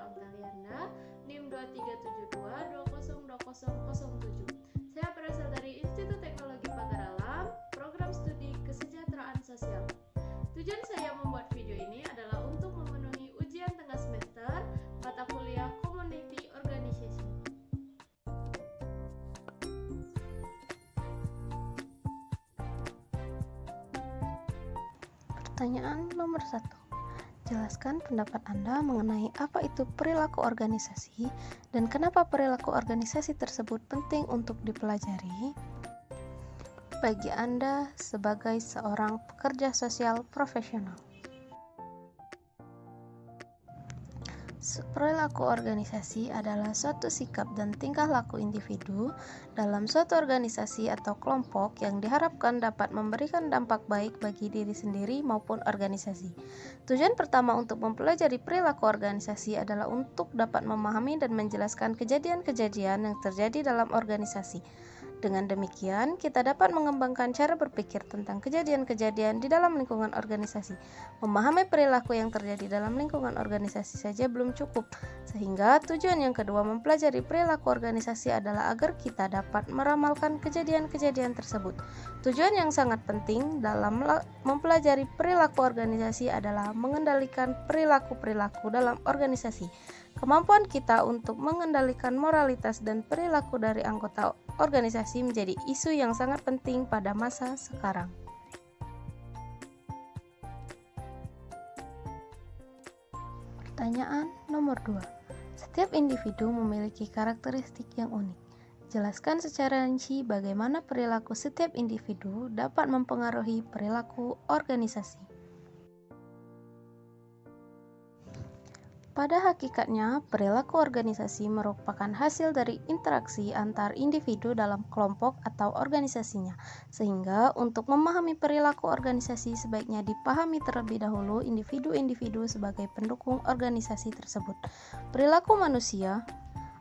Antali Anda, NIM 2372202007. Saya berasal dari Institut Teknologi Pagar Alam, Program Studi Kesejahteraan Sosial. Tujuan saya membuat video ini adalah untuk memenuhi ujian tengah semester mata kuliah Community Organization. Pertanyaan nomor 1. Jelaskan pendapat Anda mengenai apa itu perilaku organisasi dan kenapa perilaku organisasi tersebut penting untuk dipelajari bagi Anda sebagai seorang pekerja sosial profesional. Perilaku organisasi adalah suatu sikap dan tingkah laku individu dalam suatu organisasi atau kelompok yang diharapkan dapat memberikan dampak baik bagi diri sendiri maupun organisasi. Tujuan pertama untuk mempelajari perilaku organisasi adalah untuk dapat memahami dan menjelaskan kejadian-kejadian yang terjadi dalam organisasi. Dengan demikian, kita dapat mengembangkan cara berpikir tentang kejadian-kejadian di dalam lingkungan organisasi. Memahami perilaku yang terjadi dalam lingkungan organisasi saja belum cukup, sehingga tujuan yang kedua mempelajari perilaku organisasi adalah agar kita dapat meramalkan kejadian-kejadian tersebut. Tujuan yang sangat penting dalam mempelajari perilaku organisasi adalah mengendalikan perilaku-perilaku dalam organisasi. Kemampuan kita untuk mengendalikan moralitas dan perilaku dari anggota organisasi menjadi isu yang sangat penting pada masa sekarang. Pertanyaan nomor 2. Setiap individu memiliki karakteristik yang unik. Jelaskan secara rinci bagaimana perilaku setiap individu dapat mempengaruhi perilaku organisasi. Pada hakikatnya, perilaku organisasi merupakan hasil dari interaksi antar individu dalam kelompok atau organisasinya. Sehingga untuk memahami perilaku organisasi sebaiknya dipahami terlebih dahulu individu-individu sebagai pendukung organisasi tersebut. Perilaku manusia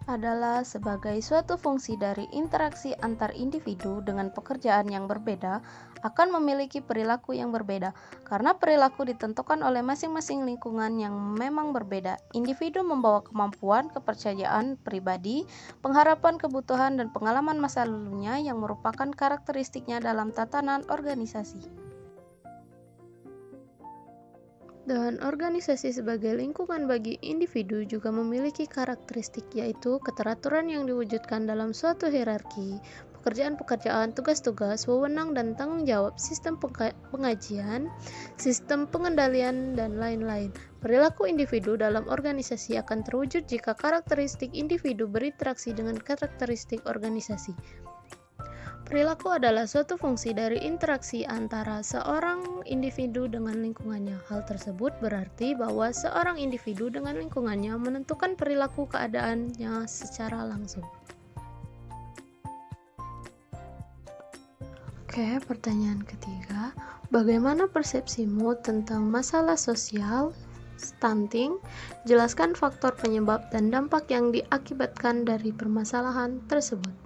adalah sebagai suatu fungsi dari interaksi antar individu dengan pekerjaan yang berbeda akan memiliki perilaku yang berbeda. Karena perilaku ditentukan oleh masing-masing lingkungan yang memang berbeda. Individu membawa kemampuan, kepercayaan pribadi, pengharapan, kebutuhan, dan pengalaman masa lalunya yang merupakan karakteristiknya dalam tatanan organisasi. Dan organisasi sebagai lingkungan bagi individu juga memiliki karakteristik, yaitu keteraturan yang diwujudkan dalam suatu hierarki, pekerjaan-pekerjaan, tugas-tugas, wewenang dan tanggung jawab, sistem pengajian, sistem pengendalian, dan lain-lain. Perilaku individu dalam organisasi akan terwujud jika karakteristik individu berinteraksi dengan karakteristik organisasi. Perilaku adalah suatu fungsi dari interaksi antara seorang individu dengan lingkungannya. Hal tersebut berarti bahwa seorang individu dengan lingkungannya menentukan perilaku keadaannya secara langsung. Oke, pertanyaan ketiga. Bagaimana persepsimu tentang masalah sosial, stunting? Jelaskan faktor penyebab dan dampak yang diakibatkan dari permasalahan tersebut.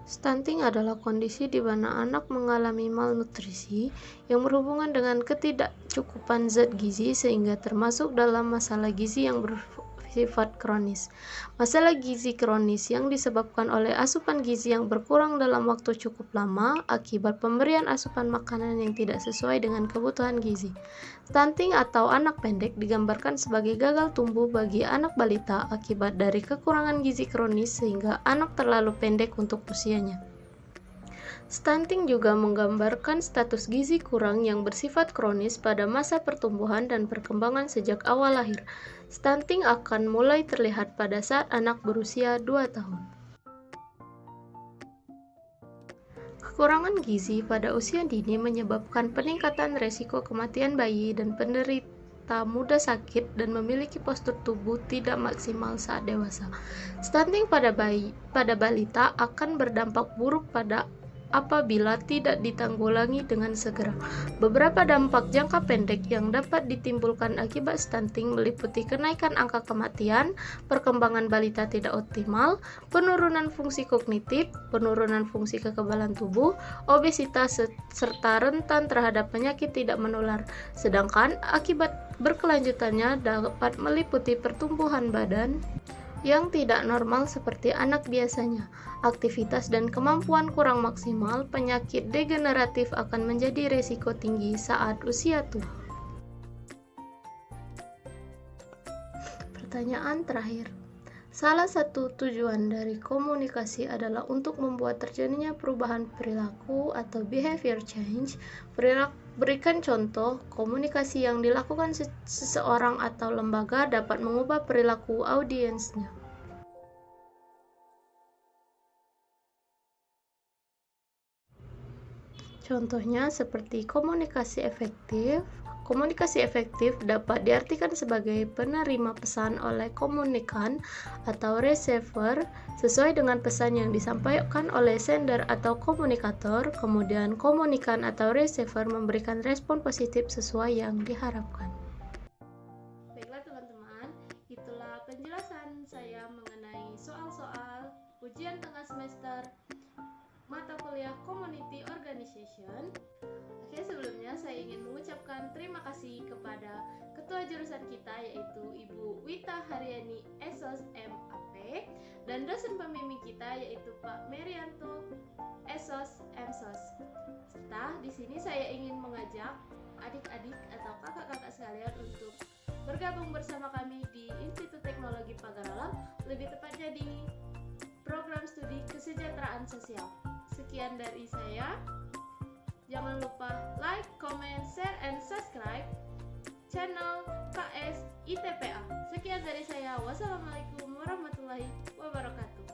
Stunting adalah kondisi di mana anak mengalami malnutrisi yang berhubungan dengan ketidakcukupan zat gizi sehingga termasuk dalam masalah gizi yang bersifat kronis. Masalah gizi kronis yang disebabkan oleh asupan gizi yang berkurang dalam waktu cukup lama akibat pemberian asupan makanan yang tidak sesuai dengan kebutuhan gizi. Stunting atau anak pendek digambarkan sebagai gagal tumbuh bagi anak balita akibat dari kekurangan gizi kronis sehingga anak terlalu pendek untuk usianya. Stunting juga menggambarkan status gizi kurang yang bersifat kronis pada masa pertumbuhan dan perkembangan sejak awal lahir. Stunting akan mulai terlihat pada saat anak berusia 2 tahun. Kekurangan gizi pada usia dini menyebabkan peningkatan resiko kematian bayi dan penderita mudah sakit dan memiliki postur tubuh tidak maksimal saat dewasa. Stunting pada balita akan berdampak buruk pada apabila tidak ditanggulangi dengan segera. Beberapa dampak jangka pendek yang dapat ditimbulkan akibat stunting meliputi kenaikan angka kematian, perkembangan balita tidak optimal, penurunan fungsi kognitif, penurunan fungsi kekebalan tubuh, obesitas, serta rentan terhadap penyakit tidak menular. Sedangkan akibat berkelanjutannya dapat meliputi pertumbuhan badan yang tidak normal seperti anak biasanya, aktivitas dan kemampuan kurang maksimal, penyakit degeneratif akan menjadi risiko tinggi saat usia tua. Pertanyaan terakhir. Salah satu tujuan dari komunikasi adalah untuk membuat terjadinya perubahan perilaku atau behavior change. Berikan contoh komunikasi yang dilakukan seseorang atau lembaga dapat mengubah perilaku audiensnya. Contohnya seperti komunikasi efektif. Komunikasi efektif dapat diartikan sebagai penerima pesan oleh komunikan atau receiver sesuai dengan pesan yang disampaikan oleh sender atau komunikator, kemudian komunikan atau receiver memberikan respon positif sesuai yang diharapkan. Baiklah teman-teman, itulah penjelasan saya mengenai soal-soal ujian tengah semester mata kuliah Community Organization. Oke, sebelumnya saya ingin mengucapkan terima kasih kepada ketua jurusan kita yaitu Ibu Wita Haryani Esos MAP dan dosen pembimbing kita yaitu Pak Merianto Esos MSos. Serta di sini saya ingin mengajak adik-adik atau kakak-kakak sekalian untuk bergabung bersama kami di Institut Teknologi Pagaralam, lebih tepatnya di program studi kesejahteraan sosial. Sekian dari saya. Jangan lupa like, comment, share, and subscribe channel KS ITPA. Sekian dari saya. Wassalamualaikum warahmatullahi wabarakatuh.